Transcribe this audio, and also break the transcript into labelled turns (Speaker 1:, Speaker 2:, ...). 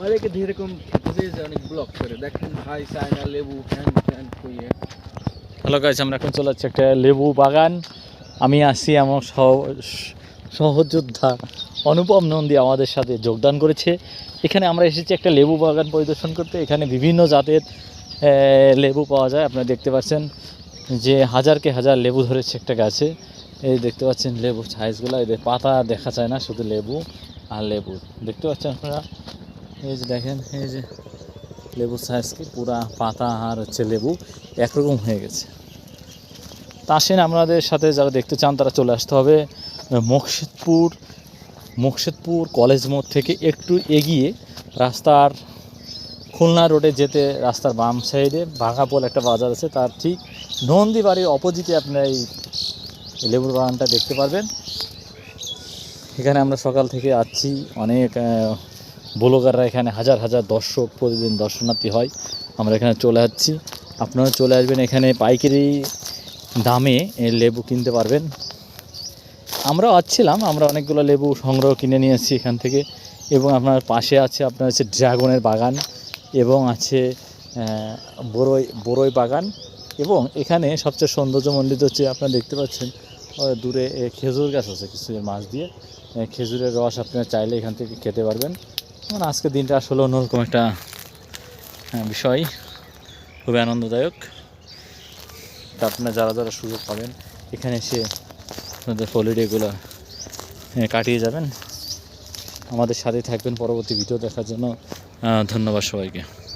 Speaker 1: অনেকে যেরকম খেতে যে অনেক ব্লগ করে দেখেন ভাই চায়না লেবু ফ্যান ফ্যান কইয়ে।
Speaker 2: হ্যালো গাইস, আমরা এখন চলে যাচ্ছি একটা লেবু বাগান। আমি আসছি আমার সহযোদ্ধা অনুপম নন্দী আমাদের সাথে যোগদান করেছে। এখানে আমরা এসেছি একটা লেবু বাগান পরিদর্শন করতে। এখানে বিভিন্ন জাতের লেবু পাওয়া যায়। আপনারা দেখতে পাচ্ছেন যে হাজারকে হাজার লেবু ধরেছে একটা গাছে। এই দেখতে পাচ্ছেন লেবুর সাইজগুলো, এদের পাতা দেখা যায় না, শুধু লেবু আর লেবু দেখতে পাচ্ছেন আপনারা। এই যে দেখেন, এই যে লেবুর সাইজ কি পুরা পাতা আর হচ্ছে লেবু একরকম হয়ে গেছে। তা আসেন, আমাদের সাথে যারা দেখতে চান তারা চলে আসতে হবে মুকশেদপুর কলেজ মোড় থেকে একটু এগিয়ে রাস্তার খুলনা রোডে যেতে রাস্তার বাম সাইডে ভাঙাপোল একটা বাজার আছে, তার ঠিক নন্দী বাড়ির অপোজিটে আপনারা এই লেবুর বাগানটা দেখতে পারবেন। এখানে আমরা সকাল থেকে আসছি, অনেক ব্লগাররা এখানে হাজার হাজার দর্শক প্রতিদিন দর্শনার্থী হয়। আমরা এখানে চলে যাচ্ছি, আপনারা চলে আসবেন, এখানে পাইকারি দামে লেবু কিনতে পারবেন। আমরাও আসছিলাম, আমরা অনেকগুলো লেবু সংগ্রহ কিনে নিয়ে এসেছি এখান থেকে। এবং আপনার পাশে আছে আপনার হচ্ছে ড্রাগনের বাগান এবং আছে বড়ই বাগান। এবং এখানে সবচেয়ে সৌন্দর্যমণ্ডিত হচ্ছে আপনারা দেখতে পাচ্ছেন দূরে খেজুর গাছ আছে কিছু মাছ দিয়ে। খেজুরের রস আপনারা চাইলে এখান থেকে খেতে পারবেন। মানে আজকের দিনটা আসলে অন্যরকম একটা বিষয়, খুবই আনন্দদায়ক। তা আপনারা যারা যারা সুযোগ পাবেন এখানে এসে আপনাদের হলিডেগুলো কাটিয়ে যাবেন। আমাদের সাথে থাকবেন পরবর্তী ভিডিও দেখার জন্য। ধন্যবাদ সবাইকে।